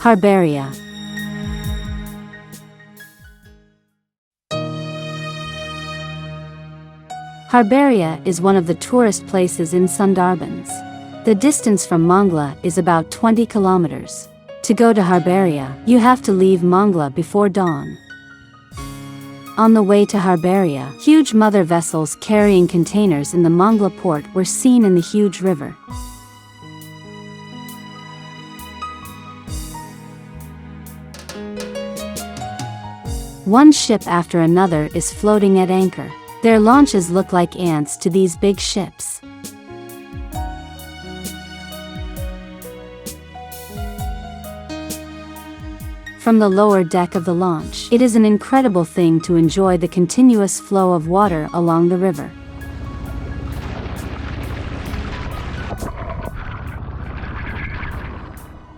Harbaria. Harbaria is one of the tourist places in Sundarbans. The distance from Mongla is about 20 kilometers. To go to Harbaria, you have to leave Mongla before dawn. On the way to Harbaria, huge mother vessels carrying containers in the Mongla port were seen in the huge river. One ship after another is floating at anchor. Their launches look like ants to these big ships. From the lower deck of the launch, it is an incredible thing to enjoy the continuous flow of water along the river.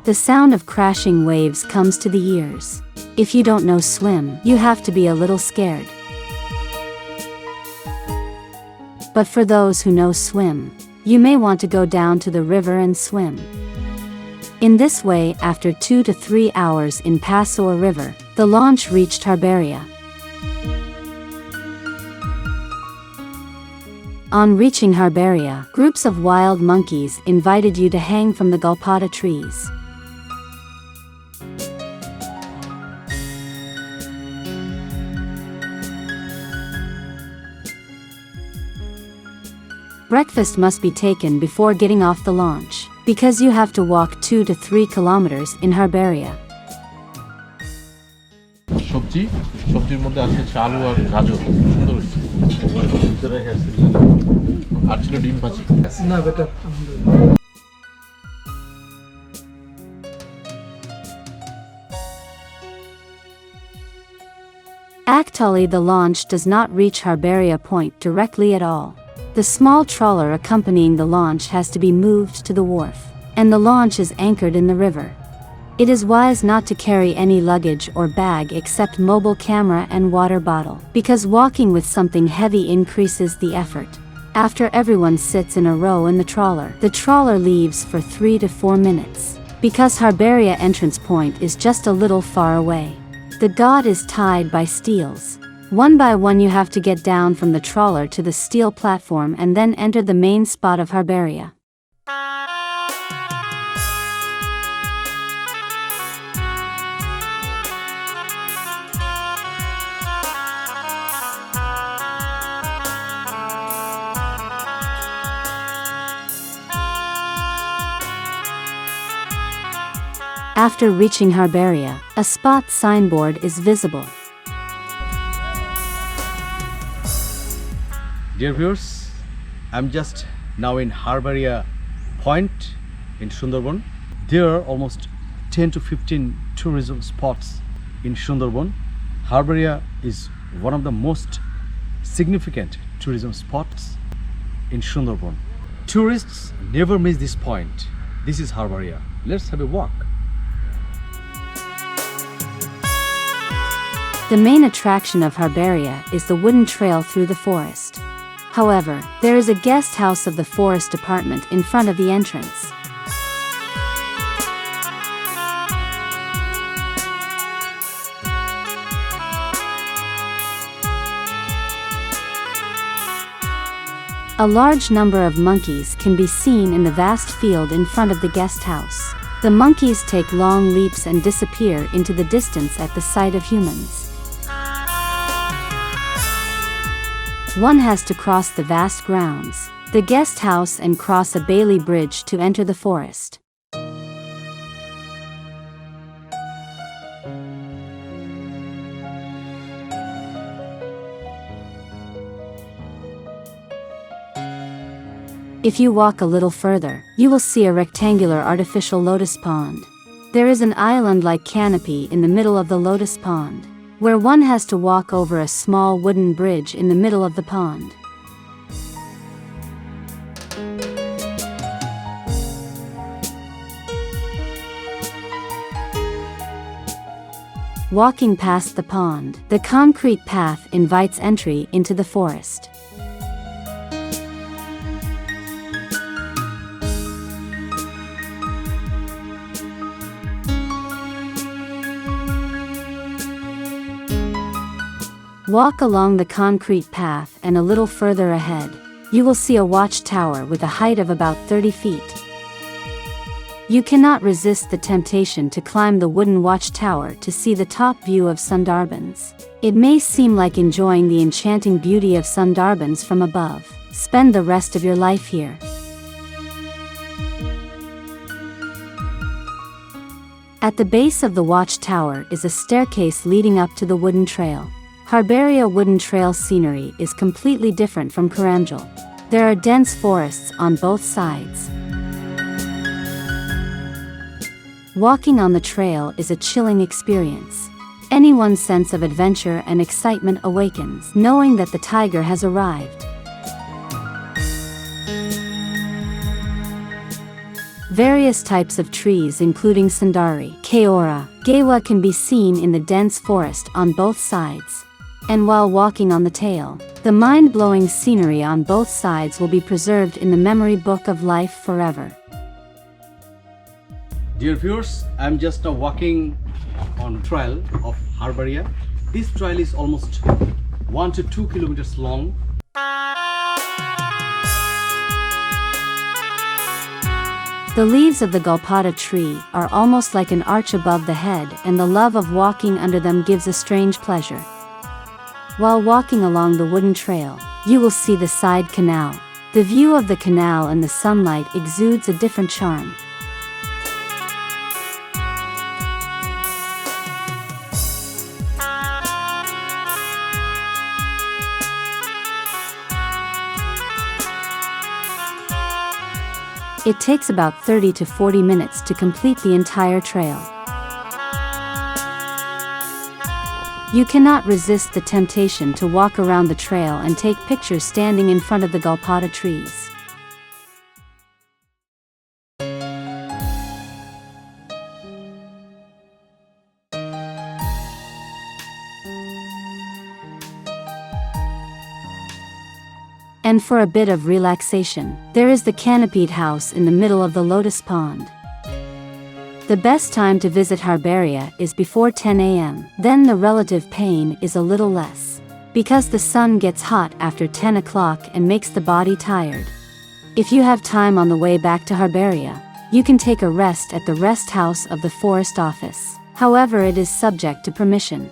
The sound of crashing waves comes to the ears. If you don't know swim, you have to be a little scared. But for those who know swim, you may want to go down to the river and swim. In this way, after 2 to 3 hours in Passoa River, the launch reached Harbaria. On reaching Harbaria, groups of wild monkeys invited you to hang from the galpata trees. Breakfast must be taken before getting off the launch, because you have to walk 2 to 3 kilometers in Harbaria. সবজির মধ্যে আছে আলু আর গাজর সুন্দর আর ছিল ডিম ভাজি না better Actually, the launch does not reach Harbaria Point directly at all. The small trawler accompanying the launch has to be moved to the wharf, and the launch is anchored in the river. It is wise not to carry any luggage or bag except mobile camera and water bottle, because walking with something heavy increases the effort. After everyone sits in a row in the trawler leaves for 3 to 4 minutes, because Harbaria entrance point is just a little far away. The god is tied by steels. One by one you have to get down from the trawler to the steel platform and then enter the main spot of Harbaria. After reaching Harbaria, a spot signboard is visible. Dear viewers, I'm just now in Harbaria Point in Sundarban. There are almost 10 to 15 tourism spots in Sundarban. Harbaria is one of the most significant tourism spots in Sundarban. Tourists never miss this point. This is Harbaria. Let's have a walk. The main attraction of Harbaria is the wooden trail through the forest. However, there is a guest house of the forest department in front of the entrance. A large number of monkeys can be seen in the vast field in front of the guest house. The monkeys take long leaps and disappear into the distance at the sight of humans. One has to cross the vast grounds, the guest house, and cross a Bailey bridge to enter the forest. If you walk a little further, you will see a rectangular artificial lotus pond. There is an island-like canopy in the middle of the lotus pond, where one has to walk over a small wooden bridge in the middle of the pond. Walking past the pond, the concrete path invites entry into the forest. Walk along the concrete path and a little further ahead. You will see a watchtower with a height of about 30 feet. You cannot resist the temptation to climb the wooden watchtower to see the top view of Sundarbans. It may seem like enjoying the enchanting beauty of Sundarbans from above. Spend the rest of your life here. At the base of the watchtower is a staircase leading up to the wooden trail. Harbaria wooden trail scenery is completely different from Karamjal. There are dense forests on both sides. Walking on the trail is a chilling experience. Anyone's sense of adventure and excitement awakens, knowing that the tiger has arrived. Various types of trees including Sundari, Keora, Gewa can be seen in the dense forest on both sides. And while walking on the trail, the mind-blowing scenery on both sides will be preserved in the memory book of life forever. Dear viewers, I'm just now walking on trail of Harbaria. This trail is almost 1 to 2 kilometers long. The leaves of the Galpata tree are almost like an arch above the head, and the love of walking under them gives a strange pleasure. While walking along the wooden trail, you will see the side canal. The view of the canal and the sunlight exudes a different charm. It takes about 30 to 40 minutes to complete the entire trail. You cannot resist the temptation to walk around the trail and take pictures standing in front of the Galpata trees. And for a bit of relaxation, there is the canopied house in the middle of the lotus pond. The best time to visit Harbaria is before 10 a.m. Then the relative pain is a little less, because the sun gets hot after 10 o'clock and makes the body tired. If you have time on the way back to Harbaria, you can take a rest at the rest house of the forest office. However, it is subject to permission.